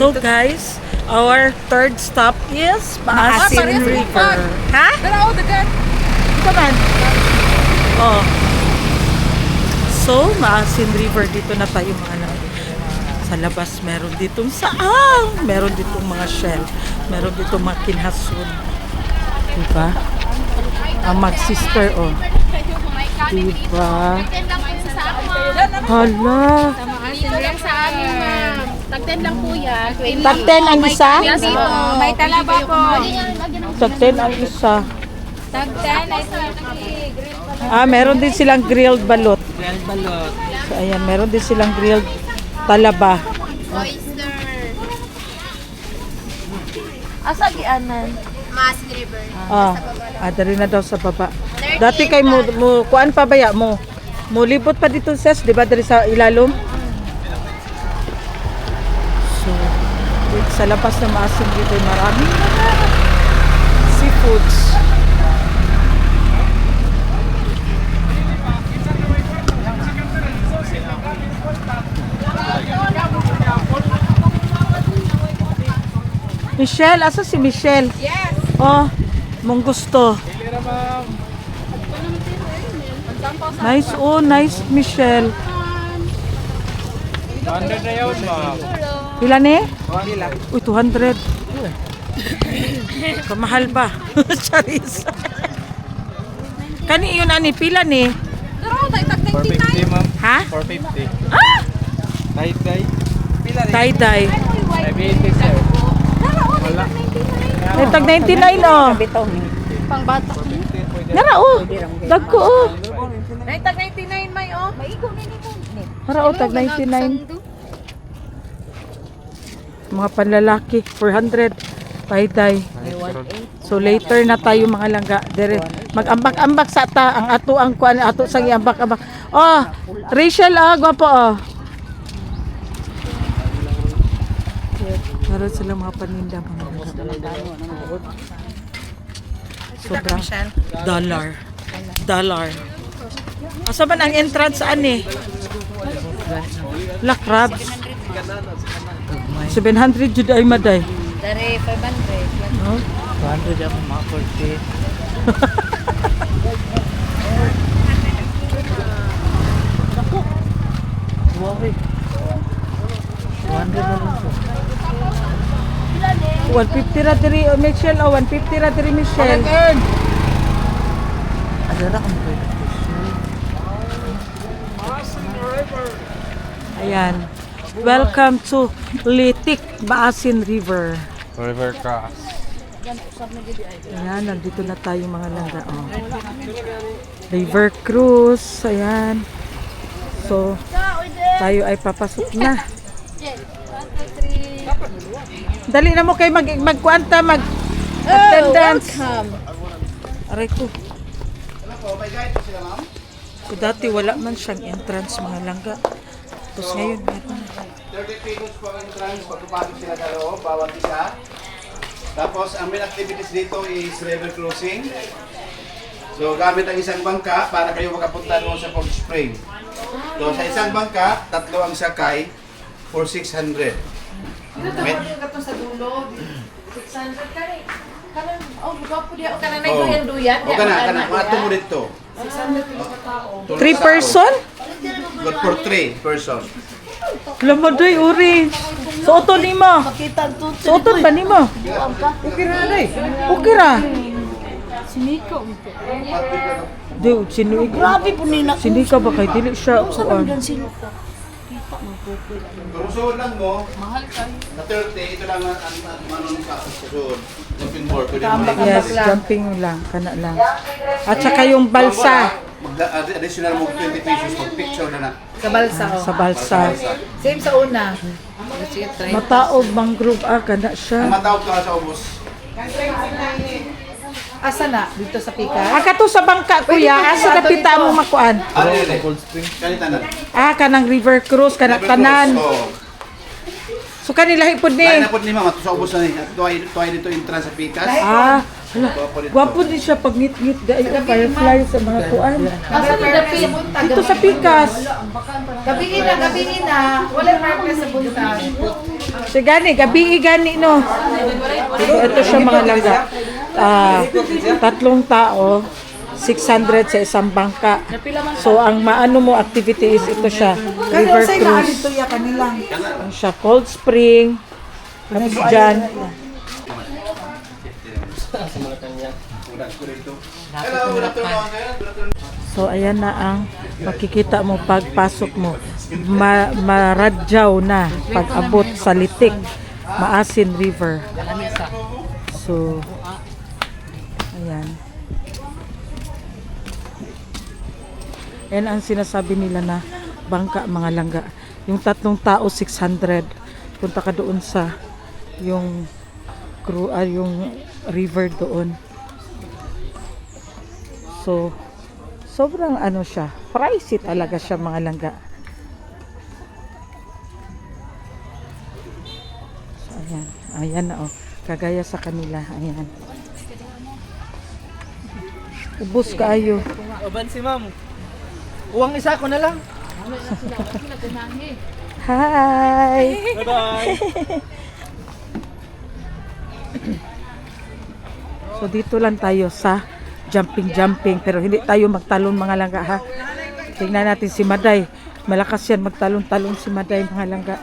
So guys, our third stop is Maasin River. Ha? Dalaw, dagan. Ito man. Oh. So, Maasin River, dito na tayo mga anak. Sa labas, meron ditong saang. Meron ditong mga shell. Meron ditong mga kinhasun. Diba? Ang mag-sister, oh. Diba? Hala. Dito lang sa amin, ma'am. Tag-10 lang po yan. Tag-10 ang isa? Dito. May talaba po. Tag-10 ang isa. Tag-10 ay Ah, meron din silang grilled balot. Grilled balot. So, ayan, meron din silang grilled talaba. oyster. Asa gianan? Maasin River. Dari na daw sa baba. Dati kay mo kuan pa baya mo. Mulibot pa dito ses, di ba dari sa ilalom? So, dito sa labas ng Maasin dito maraming mga seafoods. Michelle, asa si Michelle? Yes. Oh, mong gusto. Nice, oh, nice, Michelle. 100 na yun, ma'am. Ilan eh? Hindi lang. Uy, 200. Kamahal ba? Charis. Kani yun ani, pila ni? Dalaw, tag-99. 450, ma'am. Ha? 450. Ah! Tie-dye. Pila rin. Tie-dye. 580, sir. Wala. May tag 99 oh. Pang bata. Nara oh. Dagko oh. May tag-99 may oh. Maigo na nito. Nara oh, tag 99. Mga panlalaki, 400. Tie-dye. So later na tayo mga langga. Dire mag-ambak-ambak sa ta ang ato ang kuan ato sang iambak-ambak. Oh, Rachel ah, gwapo oh. Meron silang mga paninda mga sobrang dollar. Asa man ang entrance ani? La crabs. 700 jud ay maday. Dari 500. No? 100 ako, mga 40. Wow, 200 na lang po. 150 ra diri oh, Michelle oh, 150 ra diri Michelle. Ada na kung pwede. Ayan. Welcome to Litik, Maasin River. River cross. Ayan, nandito na tayo mga langga. Oh. River cruise. Ayan. So, tayo ay papasok na. Dali na mo kay magkuanta, mag-attendance. Aray ko. So, dati wala man siyang entrance mga langga. Tapos ngayon, meron na. 30 pesos po ang entrance pagpapasok sila sa loob, bawat isa. Tapos, ang main activities dito is river cruising. So, gamit ang isang bangka para kayo makapunta doon sa Cold Spring. So, sa isang bangka, 3 ang sakay for 600. May... sa dulo. 600 ka rin. Kanang, oh, gwapo diya. O kanang Oh. nagduyan-duyan. O kana, mga tumo dito. 3 person? Good for 3 person. Lamadoy, uri. Suoton ni mo. Suoton ba ni mo? Okay ra, Ray. Okay ra. Sinika mo. Di, sinika. Grabe po nina. Sinika ba kay dili siya kuan? Kung suod lang mo, mahal kayo. Na 30, ito lang ang manong sa suod. Jumping board, pwede mo. Yes, jumping lang, kana lang. At saka yung balsa Additional mo 20 pesos pag picture na na. Sa balsa. Oh. sa balsa. Same sa una. Mataog mangrove kana Ang siya. matawag ka sa ubos. Asa na? Dito sa pika? Aka to sa bangka kuya, asa napita mo makuan? Ano yun eh? Kanita na. Kanang river cruise kana tanan. So kanila hipod ni. Kaya na po ni mama, sa ubos na ni. Tuway dito entrance sa pikas. Hala, gwapo din siya pag ngit-ngit dahil firefly sa mga kuan. Asa na dapit? Dito sa pikas. Gabihin na. Wala marker sa buntas. So gani, gabi gani no. So, ito siya mga langga. 3 tao, 600 sa isang bangka. So ang maano mo activity is ito siya, river cruise. Ang siya, Cold Spring, tapos dyan. So ayan na ang makikita mo pagpasok mo. Maradyaw na pag-abot sa Litik, Maasin River. So ayan. Yan ang sinasabi nila na bangka mga langga. Yung 3 tao 600. Punta ka doon sa yung yung river doon. So sobrang ano siya, pricey talaga siya mga langga. So ayan, ayan na oh. Kagaya sa kanila, ayan. Ubus kaayo. Oban si ma'am. Uwang isa ko na lang. Hi! Bye-bye. So dito lang tayo sa jumping pero hindi tayo magtalon mga langga ha. Tingnan natin si Maday. Malakas yan magtalon-talon si Maday mga langga.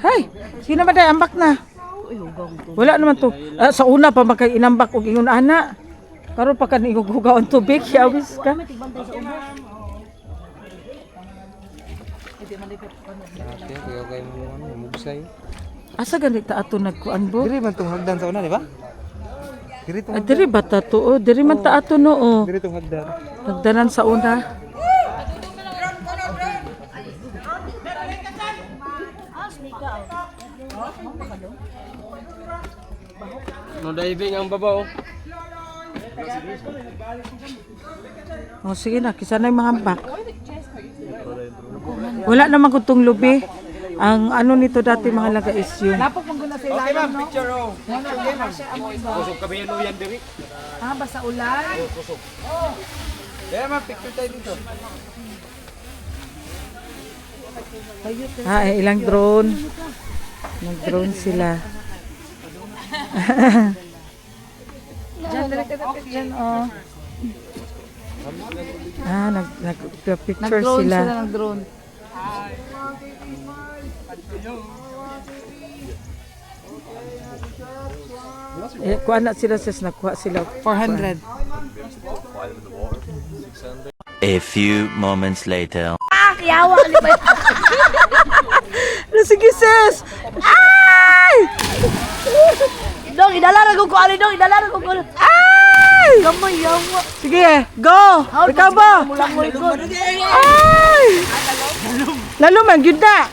Hay, sino Maday ambak na? Wala naman to. Sa una pa magkay inambak og ingon ana. Karon pa kan igugugaw ang tubig, yawis ka. Asa ganit ta ato nagkuan bo? Diri man tong hagdan sa una, di ba? Diri tong Diri ba ta to? Oh, diri man ta ato no. Oh. diri tong hagdan. Nagdanan sa una. No diving ang babaw. Oh, sige na, kisa na yung mga ambak. Wala naman kutong lubi. Ang ano nito dati mga laga is yung Okay ma'am, picture oh. Kusog kami yan yan diri. Basta ulan. Yeah ma'am, picture tayo dito. ilang drone. Nag-drone sila. Diyan, oh. Nag-picture sila. Nag-drone. Kuha na sila sis, nakuha sila 400. A few moments later. Yawa ni ba? Sige sis! Ay! Dong, idala ko ali dong, idala ko ko. Ay! Gamay yawa. Sige, go! Ikaw ba? Mulang mo ikot. Ay! Lalo man, yun na!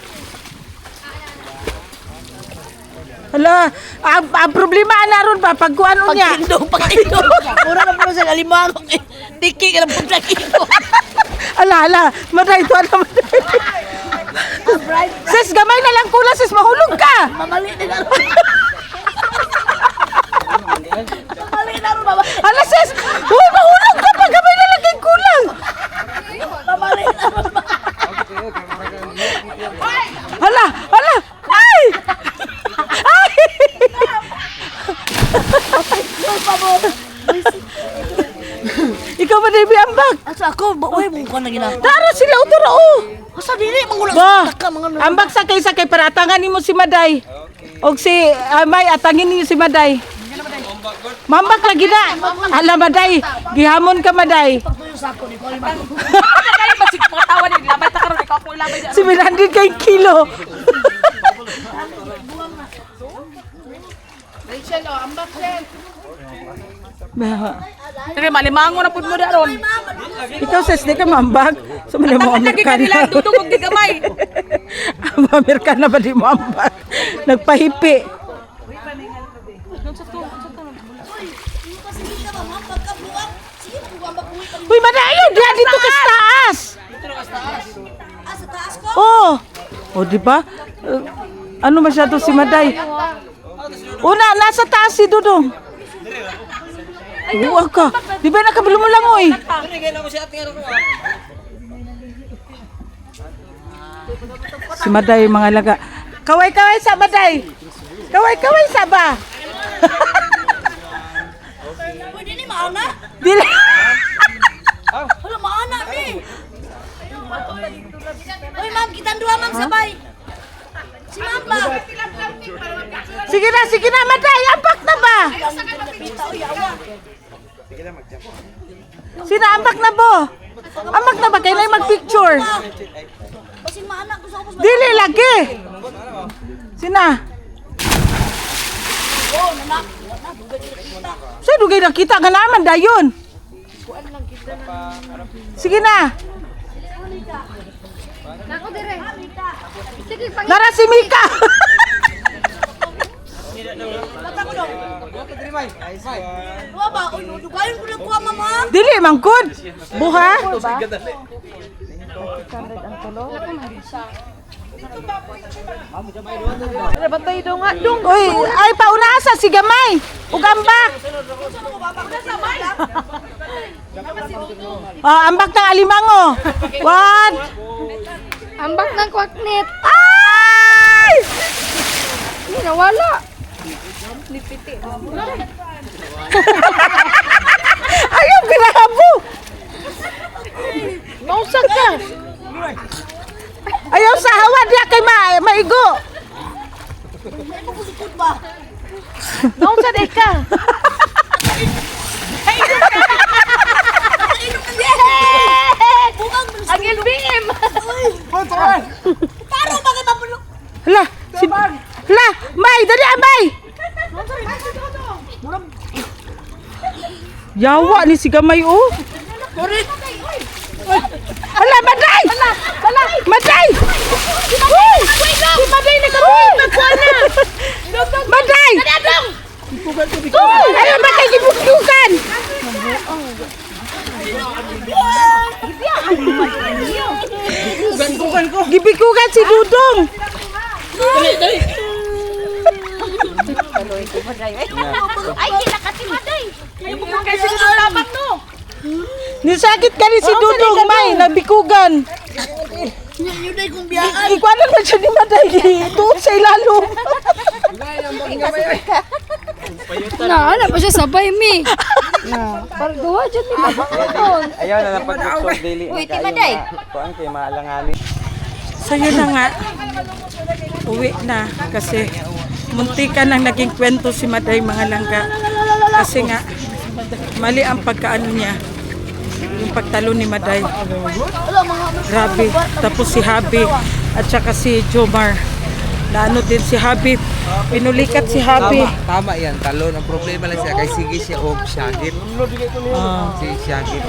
Hala, ang problema na ron ba? Pagkuhan niya. Pag-indo. Mura na po sa kalimang. Tiki ka na po sa kiko. Ala, maday ito na maday. Sis, gamay na lang kula, sis, mahulog ka! Mamali na lang. Mamali na lang, mama. Ala, sis! Uy, mahulog ka pa! Gamay na lang kay kulang! Mamali na lang. Ala! Ay! Ay! Ikaw ba, Debbie, ambag? Asa ako, uy, mukha na ginagawa. Tara sila, uturo, oh! Asa dili, mangulang Ba, sa taka, mga ambag sakay para atangan mo si Maday. Og si Amay, atangin niyo si Maday. Mambak lagi na. Ala, Maday. Gihamon ka, Maday. Basig mga tawa ni labay ta karon ikaw ko labay. 700 kay kilo. Rachel, ambak siya. Bah, Sige, malimango na pud mo daron. ikaw sis, di ka mambag. So, mali mo Lagi ka nila Amerikana. dudugog di gamay. Amerikana ba di mo ambag? Nagpahipi. Uy, madayo, diyan dito ka sa taas. Oh. Oh, di ba? Ano masyado si Maday? Una, nasa taas si Dudong. Huwag ka. Di ba nakabalo mo lang, oy? Si Maday, mga laga. Kaway-kaway sa Maday. Kaway-kaway sa ba? Pwede ni maana? Dili. Wala maana ni. Oy ma'am, kitang duha ma'am sabay. Si ma'am ba? Sige na, Maday. Ambak na ba? Sina, ambak na bo? Ambak na ba? Kailan mag-picture? Kasi maana ko sa ubos. Dili lagi. Sina? Oh, nanak. Wala dugay kita. Sa dugay na kita nga naman dayon. Sige na. Nako dire. Sige, pang Nara si Mika. Duha ba? Oy, dugayon ko lang kuha mama. Dili mangkod. Buha. Uy, ay paunasa si Gamay. Ug ambak. Ambak ng alimango. What? ambak ng kwaknit. Ay! Hindi nawala. Ayaw pinahabo. Nausa ka. Ayaw sa hawa diya kay maigo. Nausa day ka. Ang LBM. Taro ba kay mabulok? Hala, hala, May, dali May. Yawa ni si Gamay oh. Hala, Maday! Maday! Uy! Si Maday na kami! Magkuha na! Maday! Ayaw ba kayo gibuklukan? Gibikugan si Dudong! Ay, kinakatimaday. Kasi nalaban no. Nisakit ka ni si Dudong, May, nabikugan. Yun ay kong biyaan. Ikwanan na siya ni Maday, doon sa ilalong. Na pa siya sabay mi. Na, par duha jud mi mabakon. Ayaw na napag-doktor daily. Uy, timaday. Kuan kay maalanganin. So yun na nga, uwi na kasi muntikan nang naging kwento si Maday mga langga. Kasi nga, mali ang pagkaano niya, yung pagtalo ni Maday. Grabe. Tapos si Habi at saka si Jomar. Naano din si Habi. Pinulikat si Habi. Tama yan, talon. Ang problema lang siya, kay sige siya og syagit. Si syagit.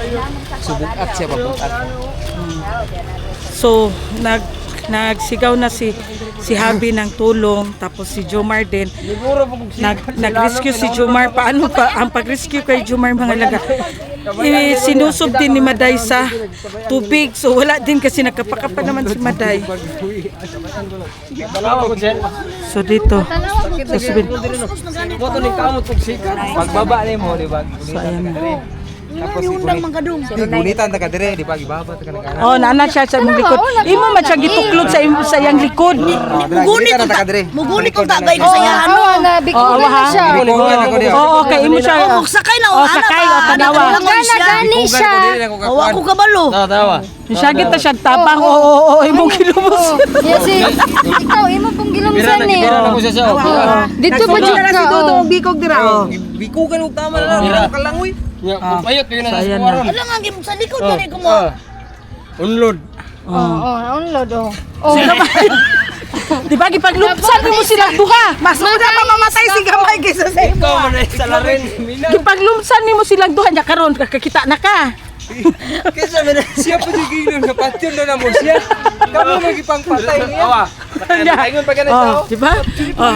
Subukat siya, pabukat. So, nagsigaw na si Habi ng tulong, tapos si Jomar din. Nag-rescue si Jomar. Paano pa ang pag-rescue kay Jomar mga laga? Sinusob din ni Maday sa tubig. So wala din kasi nakapakapa naman si Maday. So dito. Pagbaba ni mo, di ba? So ayan na. Tapos gunitan ta ka dire, di ba? Ibaba ta ka nagana. Oh, naana siya sa mong likod. Imo man siya gituklod sa iyang likod. Mugunit ta ka dire. Mugunit ko tagay ko sa iya Ano na bikulan na siya. Oo, okay, imo siya. Oh, sakay na Oh, sakay o tanawa. Gani siya. Oh, ako kabalo. Tawa. Siya kita siya tabang. Oo, imong kilubos. Yes, ikaw imo pong gilumsan eh. Bira na ko siya sa. Dito pa jud ka. Oh. Bikog dira. Bikugan og tama na lang. Kalangoy. Payot kayo na sa Ayan suwara. na. Wala nga gimo sa likod gani ko mo. Unload. Oh, unload oh. Oh. Di ba gipaglumsan mo silang duha? Mas una pa mamatay si Gamay kaysa sa imo. Ikaw man ay salarin. Gipaglumsan nimo silang duha nya karon kakita na ka. Kesa man siya pa digilon sa patyon na mo siya. Kamu magipang patay niya. Awa. Ingon pa ganito. Oh, di ba? Oh.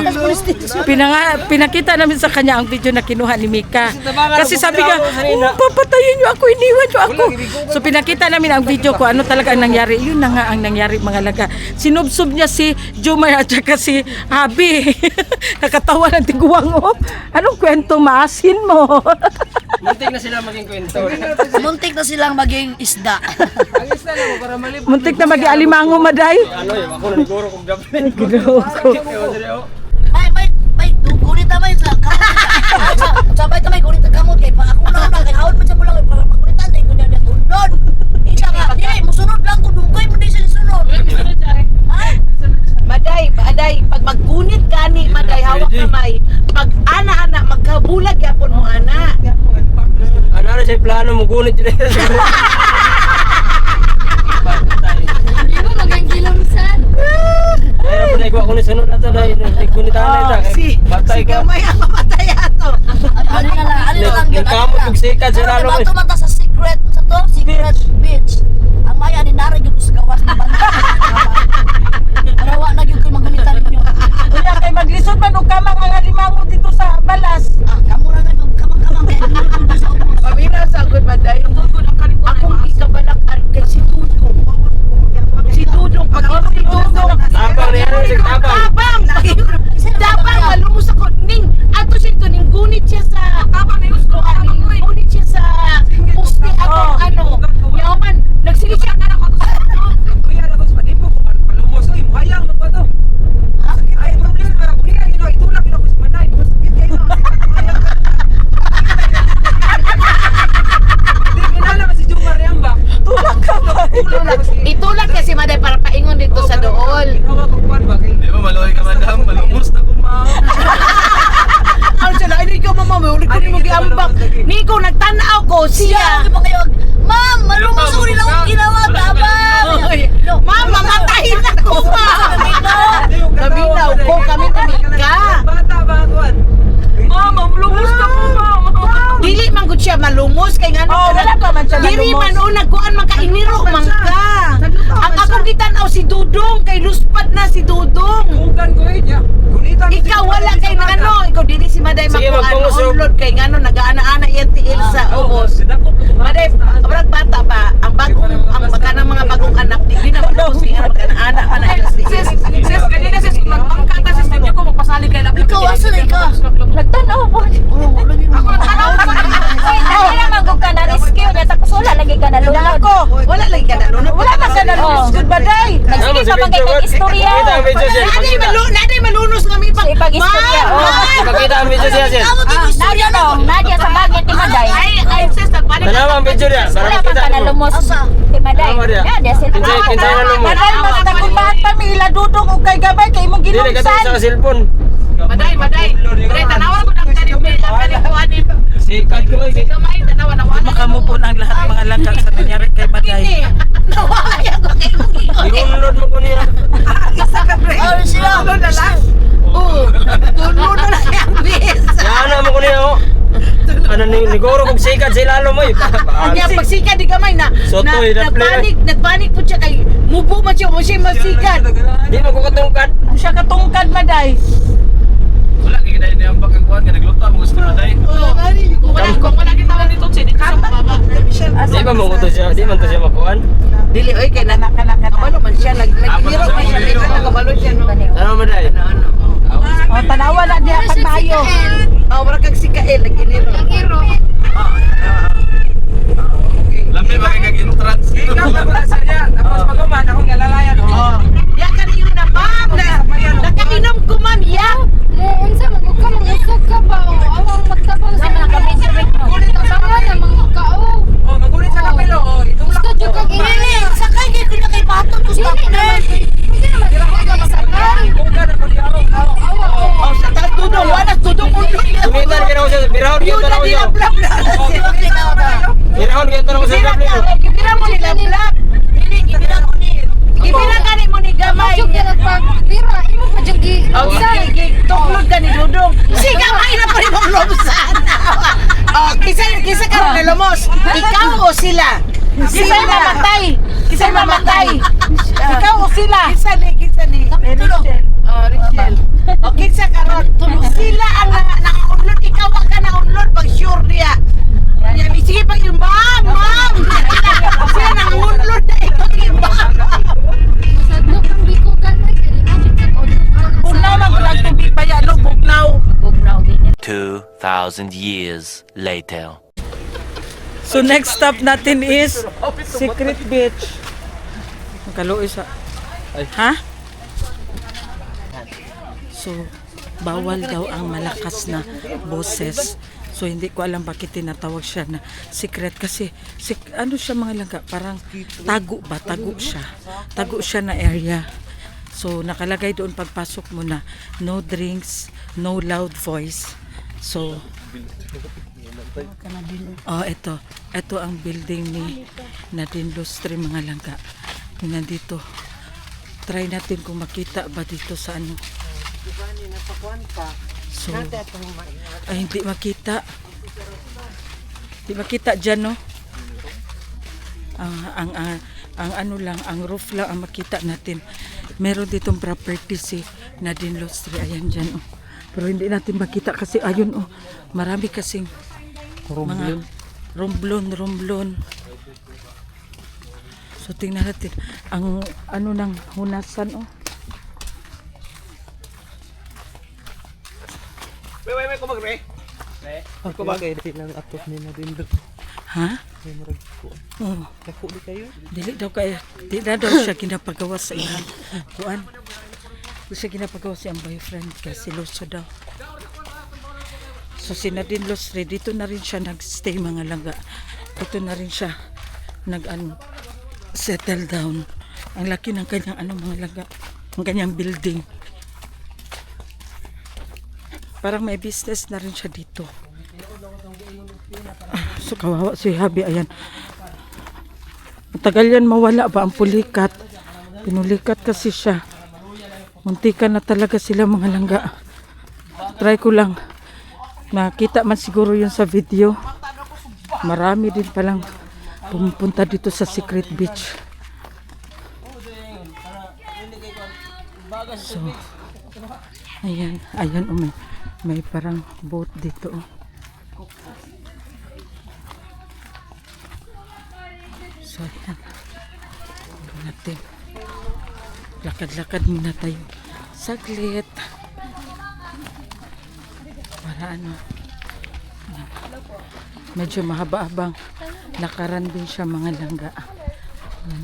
Pinakita namin sa kanya ang video na kinuha ni Mika. Kasi sabi niya, papatayin niyo ako, iniwan niyo ako. So pinakita namin ang video ko, ano talaga ang nangyari. Yun na nga ang nangyari mga laga. Sinubsob niya si Jomar at saka si Abi. Nakatawa ng tiguang, oh. Anong kwento maasin mo? Muntik na sila maging kwento. Muntik na silang maging isda. Ang isa na mo para malip. Muntik na mag-alimango, Maday. Ano yun, ako na niguro kong gabi. May, gunit na may sa kamot. Sabay ta may gunit na kamot kay pa ako na kay hawad man siya mo lang para magunitan din kunya na tundon. Isa ka, di musunod lang ko dugay mo di siya sunod. Maday, pag maggunit gani, maday, hawak kamay. Pag ana-ana, magkabulag yapon mo ana. Ano na siya plano mo gunit yun. Hindi mo magangkilamsan. Kaya po na ikaw ako ni sunod ato dahil nagkunitan na ito. Patay ka. Gamay ang mamatay ato. Ano na lang yun. Nagkamot kong sikat sa lalo Ano ba ito sa secret sa to? Secret beach. Ang maya ni Nara yung sa gawas ng banda. Arawa na yung kayo magunitan ninyo. Kuya, kay maglisod man o kamang ang alimango dito sa balas. Kamu na nga yung kamang-kamang kaya nilulog sa ubos. Pamina sa ako'y maday. Akong ikabalak kay si Dudong. Si Dudong, pag si Dudong. Abang na yan, si Abang. Abang! Dabang, malumos ako. Ning, ato siya ito, ning gunit siya sa... Abang na yung gunit siya sa... Pusti ako, ano. Yaman, nagsigit siya ka na ko. Kuya na ko sa panipo ko palumos oy hayang na ba to? Ay problema kuya ino itulak na ko sa manay. Masakit kayo. Di kinala ka si Jomar Yamba. Tulak ka ba? Itulak niya si Maday para paingon dito sa dool. Ikaw ko kwan ba kay Di ba maluhay ka madam? Malumos na ko ma. Ano siya na, hindi ka mamama, ulit ko ni mo giambak. Niko, nagtanaw ko, siya. Ma'am, malumos ko rin akong ginawa, tabang! Ma'am, mamatahin ako, ma'am. Naminaw ko, kami ka. bata ba kwan? Ma'am, lumos ka po, ma'am. Dili man gud siya malumos kay ngano. Wala pa man siya Dili malumos. man o nagkuan man ka iniro man ka. Ang akong gitan-aw si Dudong kay luspad na si Dudong. Ugan ko niya. Gunitan. Ikaw wala kay ngano, ikaw dili si Maday Sige, makuan magpangusog. unlod kay ngano nagaana-ana iyang tiil sa ubos. Maday, brad bata ba ang bagong ang kanang mga bagong anak di na mo si ana pa na si. Sis, kanina sis, magpangka ta sis ninyo ko magpasali kay lapit. Ikaw, asa na ikaw? Nagtanaw ko. Ay, dali na magog ka na rescue niya tapos wala lagi ka na lunod. Wala lagi ka na nun. Wala man ka na lumos, good baday. Nagsige ka bang kay istorya? Naday malunos kami pag Ipag-istorya. Pakita ang video siya sis. Nadia dong, Nadia sa bagay ti Maday. ay sis nagpanik. Tanawa ang video niya. Para Wala man makita ka na mo. lumos ti Maday. Tama dia. Nadia sa Pinsay na lumos. Maday, mas nakumpahan pa mi ila dudong o kay gabay kay imong Dili ka ginungsan. sa cellphone. Maday. Pre tanawa ko nang kani kuani. Sikat ko eh. Kamay tanawa na wala. Makamupon ang lahat mga langka sa nangyari kay Maday. Nawaya ko kay mo. Download mo ko niya. Isa ka pre. Ano sila? Tulod na lang. Tulod na lang yung bis. Yana mo ko niya oh. Ano ni niguro kog sikat sa lalo mo eh. Kanya pagsika di kamay na Sotoy, nagpanik po siya kay mubo man siya mo siya masikat. Di mo ko katungkad. Siya katungkad, Maday. Wala kaya na yung bakang kuhan ka nagluto mo gusto na dahil. Wala kita dito siya di ka baba. Di ba mo to siya? Di man to siya makuan. Dili oy kay nakabalo man siya nagliro man siya dito nakabalo siya no. Ano mo dai? O, tanawa na diya pag maayo. Oh, wala kag sikael nagliro. Lampi ba kay entrance? Ikaw na pala sa niya. Tapos maguman akong galalayan. Ya kanino na ma'am na nakainom ko ma'am ya. mo unsa magog ka mangusog ka ba o awang magtabang sa mga kamit no. Sama na mga kao. Oh, magulit sa kapelo. Oh, itulak. Gusto jud kag Dili, sakay kay kunya kay baton ko sa Dili naman. Hindi naman ka sakay. Ugan ako di ako. Oh, sa taas tudong wala tudong ulo. Tumitan ka na ko sa birahon ka Yun na na ko nila siya. blab blab. Birahon ka na ko sa Kibira birahon. ka, kibira mo nila blab. Dili kibira mo ni. Kibira ka ni mo ni gamay. Jud ka nagpapira imo pa jud gi. Oh, sige, tuklod ka ni Dudong. Si gamay na pa rin mo sila. Kisa'y mamatay. Kisa'y mamatay. Ikaw o sila? Kisa ni. Rachel. Oh, Rachel. O kinsa karon? Sila ang naka-unload. Ikaw wag ka na-unload pag sure niya. Yan, sige pag yung ma'am. Siya nang-unload na ikaw yung ma'am. Sadlo kang bikugan mo kay namin sa Bugnaw lang lang tubig pa yan, no? Bugnaw. 2,000 years later. So next stop natin is Secret Beach. Magkaluoy sa... Ha? So, bawal daw ang malakas na boses. So, hindi ko alam bakit tinatawag siya na secret. Kasi, ano siya mga langga? Parang tago ba? Tago siya. Tago siya na area. So, nakalagay doon pagpasok mo na no drinks, no loud voice. So, ito. Ito ang building ni Nadine Lustre mga langga. Nandito. Try natin kung makita ba dito sa ano. So, ay hindi makita. Hindi makita dyan, no? Ang ano lang, ang roof lang ang makita natin. Meron ditong property si Nadine Lustre. Ayan dyan, oh. Pero hindi natin makita kasi ayun, oh. Marami kasing mga romblon. So, tingnan natin. Ang ano ng hunasan, oh. May kumagre. Ako bagay din lang atok ni Nadine. Ha? May murag ko. Oo. Dako di kayo. Dili daw kaya, di na daw siya ginapagawa sa iyang kuan. Di siya ginapagawa sa iyang boyfriend kaya siloso daw. So si Nadine Lustre, dito na rin siya nagstay mga langga. Dito na rin siya settle down. Ang laki ng kanyang mga langga. Ang kanyang building. Parang may business na rin siya dito. So kawawa si Habi, ayan. Matagal yan mawala ba ang pulikat. Pinulikat kasi siya. Muntikan na talaga sila mga langga. Try ko lang. Nakita man siguro yun sa video. Marami din palang pumupunta dito sa Secret Beach. So, ayan, may parang boat dito. So, ayan. Natin. Lakad-lakad muna tayo. Saglit. Para ano. Medyo mahaba-habang lakaran din siya mga langga. Ayan.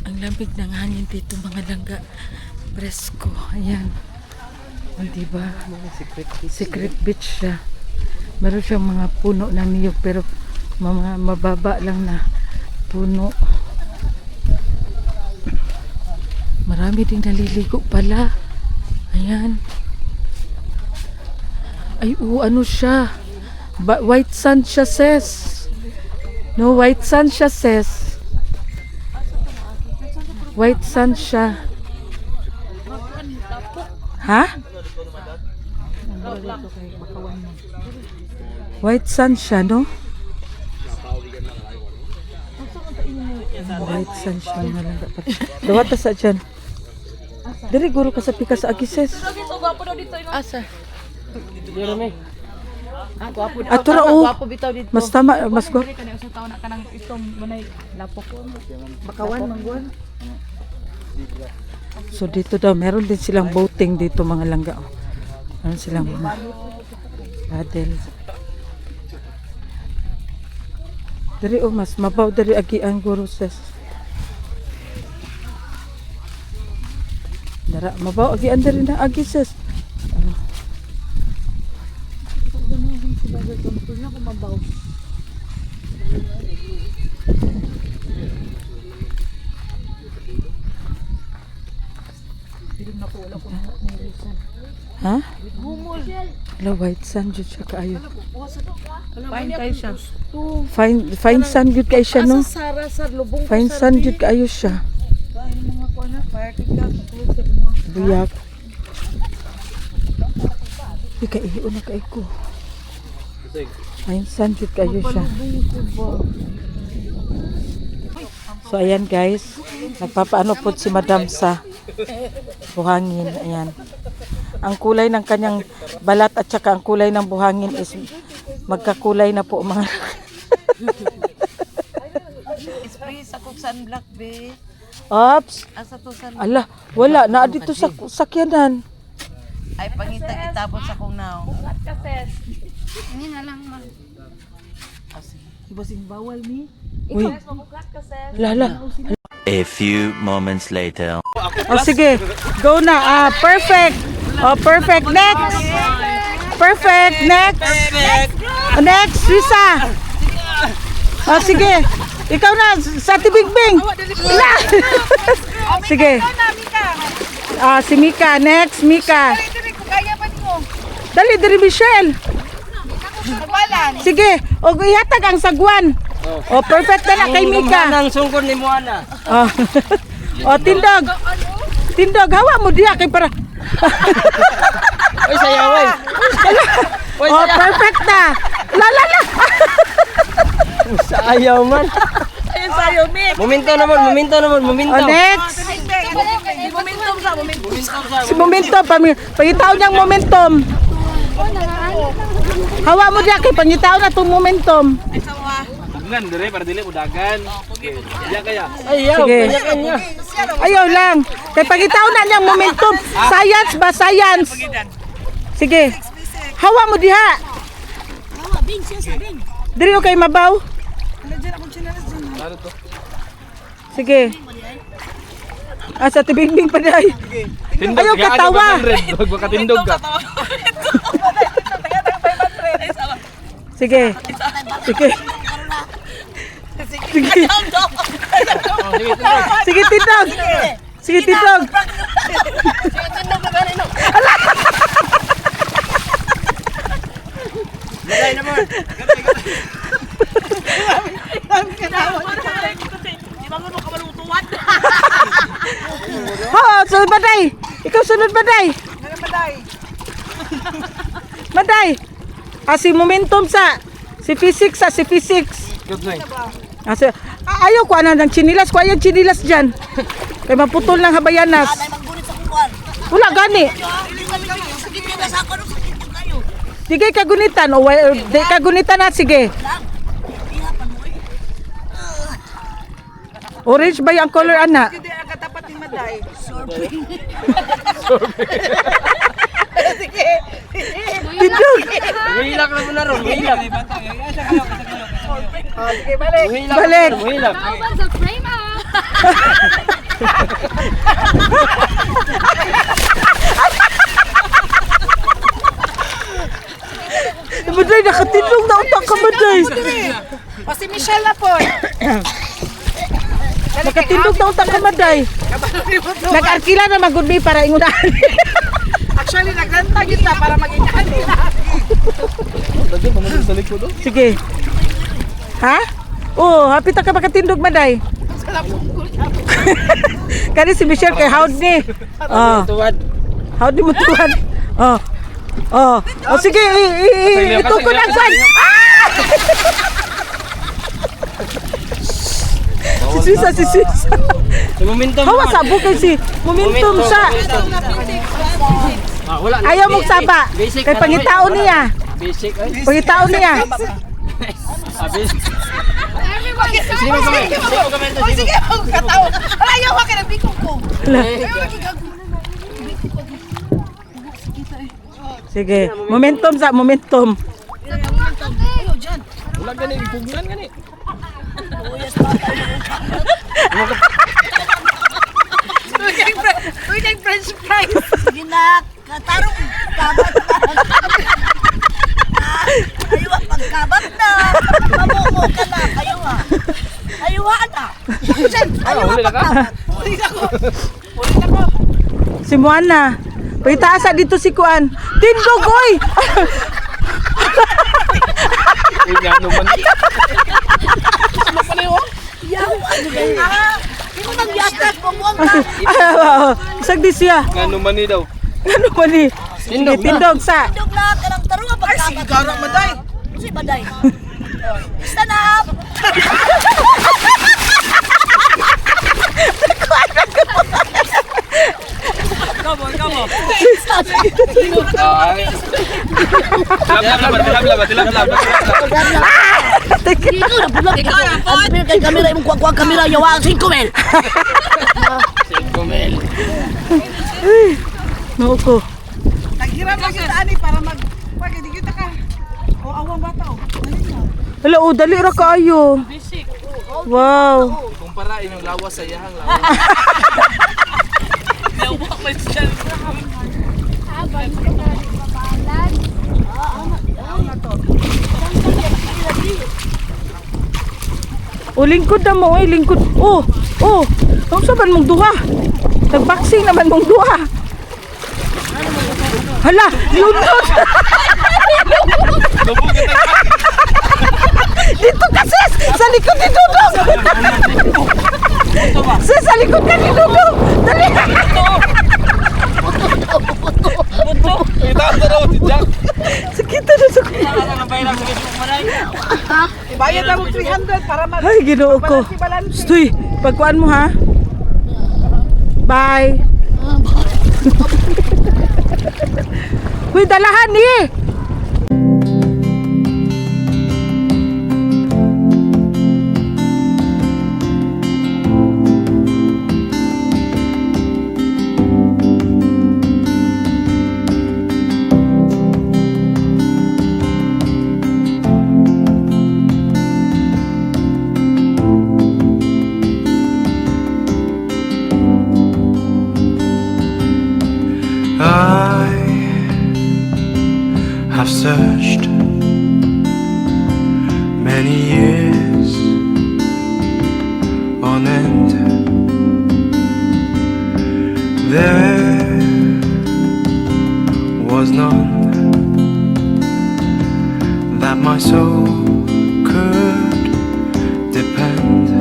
Ang lamig ng hangin dito mga langga. Presko. Ayan. Diba? Secret beach siya. Meron siyang mga puno ng niyog pero mababa lang na puno. Marami ding naliligo pala. Ayan. Ay, ano siya? White sand siya, sis. No, white sand siya, sis. White sand siya. Ha? White sand siya, no? White sand siya. Dawata sa dyan. Dari guru ka sa pikas agises. Asa? Ato ra o. Mas tama, mas go. So dito daw meron din silang boating dito mga langga. Meron silang mga paddle. Dari o mas mabaw dari agi ang guru ses. Dara mabaw agi andar na agi ses. Ha? Wala white sand jud siya kaayo. Fine kayo siya. Fine sand jud kay siya no. Sara sa lubong. Fine sand jud kaayo siya. Buyak. Grabe ka iyo na kay ko. Ayun sanjud kayo siya. So ayan guys, nagpapaano po si Madam sa buhangin. Ayan. Ang kulay ng kanyang balat at saka ang kulay ng buhangin is magkakulay na po mga. Spray sa kuksan black be. Ops. Asa to san Ala, wala na dito sa sakyanan. ay pangita itabot sa kong now. Hindi na lang mag... Ibasing bawal ni. Uy. Lala. A few moments later. Oh, sige. Go na. Perfect. Oh, perfect. Next. Perfect. Next. Next, Risa. Oh, sige. Ikaw na, sa Tibingbing. Sige. Si Mika. Next, Mika. Dali, dali, Michelle. Sige. O, ihatag ang sagwan. O, perfect na kay Mika. Ang sungkod ni Moana. O, tindog. Tindog, hawa mo diya kay para. Oy, sayaway. O, perfect na. La. Sayaw man. Ayun sayo mi. Momento naman. O, next. Momentum sa momentum. Si momentum. Pangitaw niyang momentum. Hawa mo diya kay pangitaw na itong momentum. Dagan, dire para dili udagan. Iya kaya. Ayaw, Sige. kanya. Ayaw lang. Kay pangitaw na niyang momentum. Science ba? Science. Sige. Hawa mo diha. Hawa, Bing, siya sa Bing. Diri kay mabaw. Sige. Sa tibingbing pa day. Ayaw katawa. Wag makatindog ka. Sige. Sige. Sige. Sige, tindog. Sige, tindog. Bagay naman. Sunod baday. Ikaw sunod baday. Baday. Si momentum si physics si physics. Good night. Ayaw ko ng chinilas ko ayaw chinilas diyan. Kay maputol ng habayanas. Ay, maggunit sa kukuan. Wala gani. Sakit nyo na sa ako, sakit nyo kayo. Sige kagunitan o di kagunitan na sige. Ihapan mo eh. Orange ba yung color ana? Hindi ang katapat ni Maday. Sige. Tindog. Mahilak na mo na ron, mahilak. Sige balik. Balik. Mahilak. Alban sa frame ah! Maday nakatindog na utak ka Maday. O si Michelle na po. Nakatindog na utak ka Maday. Nag-arkila na magudmi para ingunahan. Actually nagranta kita para maging ani. Lagi pamunod sa likod oh. Sige. Ha? Oh, hapit ka makatindog Maday. Kani si Michelle kay howd ni. Tuwad. Howd ni mo tuwan. Sige, ito ko lang san. Si Sisa. Sa momentum. Hawa sabo kay si momentum siya. Wala. Ayaw mong saba. Basic, Kay pangitao niya. Basic ay. Pangitao niya. Basic. Everyone start! O sige, katawa. Ayaw ka ng bikong ko. Sige, momentum sa momentum. Wala gani ipuglan gani. Uy, French fries. Sige na, katarong kabat na. Ayaw pagkabat na. Mamumo ka na, ayaw ha. Ayaw na. Ayaw pagkabat. Ulit ako. Si Moana. Pagitaasa dito si Kuan. Tindog oy. Ingano man. Ito nagyatag, pumuang ka. Isag di siya. Ngano man ni daw. Ano ba ni? Sige, tindog sa. Tindog lahat ka ng tarunga pagkakat. Ay, sigara maday. Si maday. Stand up! Ikaw na pulang. Ikaw na po. Ang kay kamera, yung kuwag kamera, yawa ang 5 mil. Nuko. Naghiram lang kita ani para pag hindi kita ka. O awang bata o. Hala, dali ra kaayo. Wow. Kumpara yung lawas sa iyahang lawas. Habang ka nagpapalan. O, lingkod na mo, lingkod. Oh. Ang saban mong duha. Nag-boxing naman mong duha. Hala, lunod. Dito ka, sis! Sa likod ni Dudong! Sis, sa likod ka ni Dudong! Dali! Sakita na sa kuya. Ibayad lang mo 300 para Ay, ginoo ko. Stoy, pagkuhan mo ha. Bye. Uy, dalahan eh! I have searched many years on end. There was none that my soul could depend.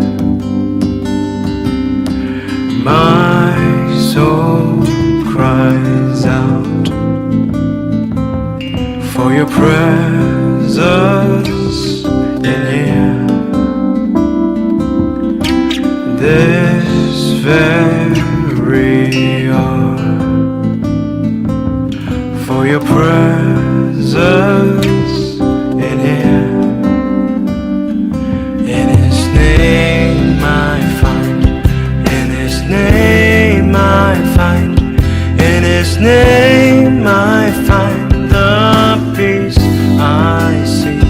My soul cries out for your presence in here. This very hour, for your presence in here. In His name I find, in His name I find, in His name I find the peace I seek.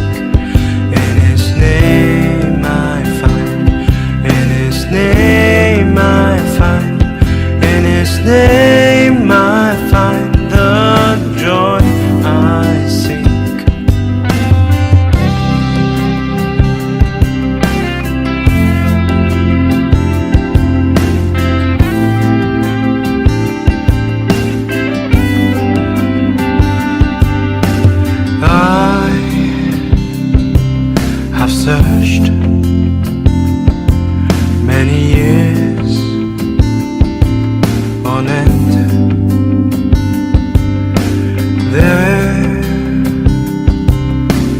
In His name I find, in His name I find, in His name I find the joy I seek. I have searched many years on end. There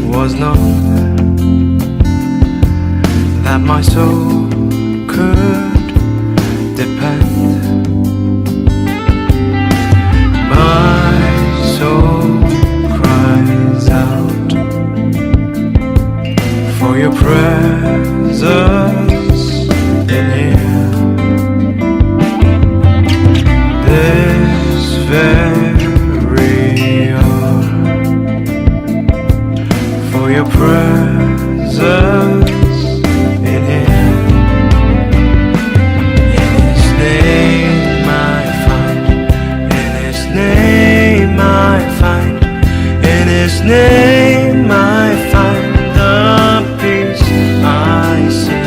was none that my soul could depend. My soul cries out for your presence in here. This very hour, for your presence in here. In His name I find, in His name I find, in His name I find the peace I seek.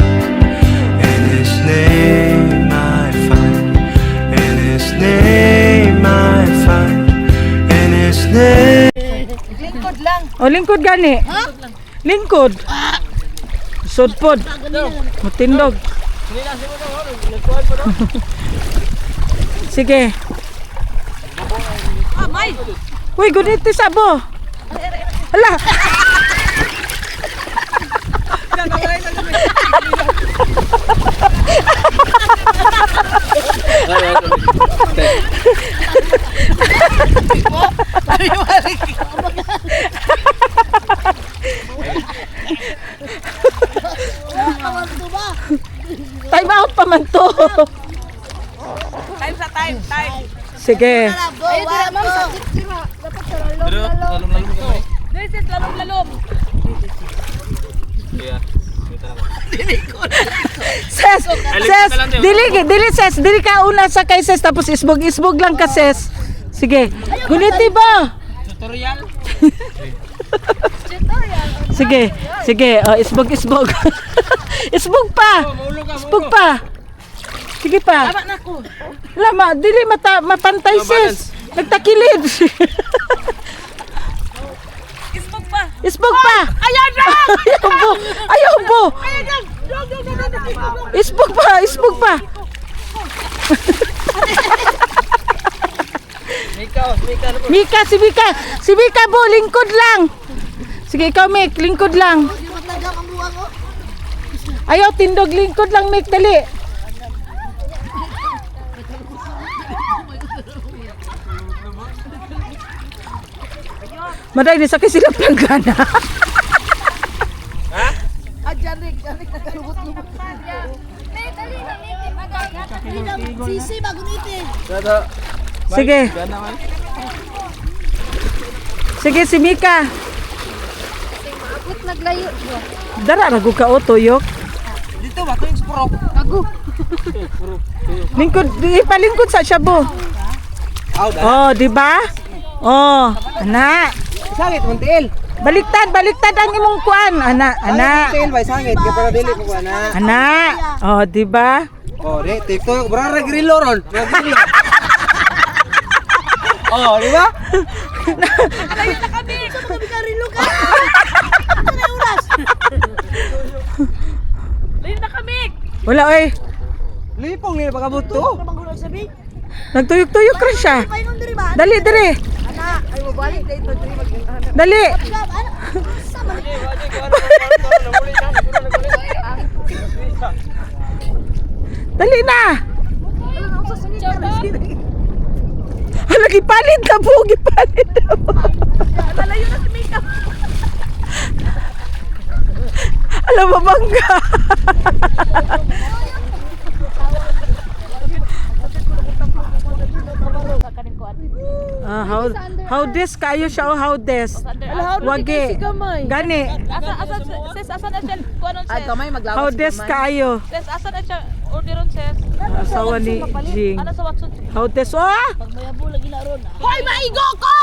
In His name I find, in His name I find, in His name. Lingkod lang. O, lingkod gani. Lingkod. Sudpod. Mutindog. Sige. Uy, guniti sabo. Hala. Time out pa man to. Time sa time. Sige. Ay, dira ma'am, sakit sira. Dapat sa lalong. This is lalom. Ses, dili ses, dili ka una sa kay ses tapos isbog lang ka ses. Sige. Guniti ba? Tutorial. Sige, isbog. Isbog pa. Sige pa. Tama na ko. Lama, dili mapantay sis. Nagtakilid. Isbog pa. Ayan na! Ayaw po. Dog. Isbog pa. Mika, si Mika po, lingkod lang. Sige, ikaw Mik, lingkod lang. Ayaw, tindog, lingkod lang Mik, dali. Maday, nisakay sila planggana. Sisi, maguniti. Sige, si Mika. Akot naglayo. Dara, ragu ka o, tuyok. Dito ba? Ito yung spurok. Ako. Lingkod, ipalingkod sa shabu. Oh, di ba? Oh, ana. Sangit, muntil. Baliktad ang imong kuan, ana. Muntil, bay sangit. Kaya para dili mo ba na? Ana. Oh, di ba? Oh, di. TikTok. Berang regrilo ron. Regrilo. Oh, di ba? Alayo na kami. Layo na kami. Wala oy. Lipong nila pagkabuto. Nagtuyok-tuyok rin siya. Dali. Dali. Dali na. Hala, gipalit na po. Malayo na si Mika. Alam mo bangga. How des kayo siya o how des? Wagi. Gani. Asa na siya? Kuanon sis? How des kayo? Sis, asa na siya? Orderon sis. Asawa ni Jing. Ano sa Watson? How des? Oh! Hoy, maigo ko!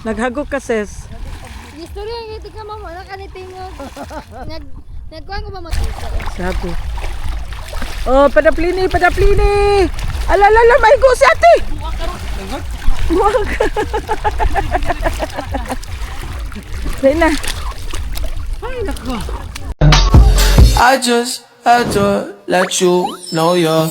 Naghagok ka sis. Istorya nga iti ka mama. Nakanitingog. Nagkuhan ko ba makita? Sabi. Oh, padaplini. Alalala, may go si ate. Buwag. Say na. I just had to let you know you're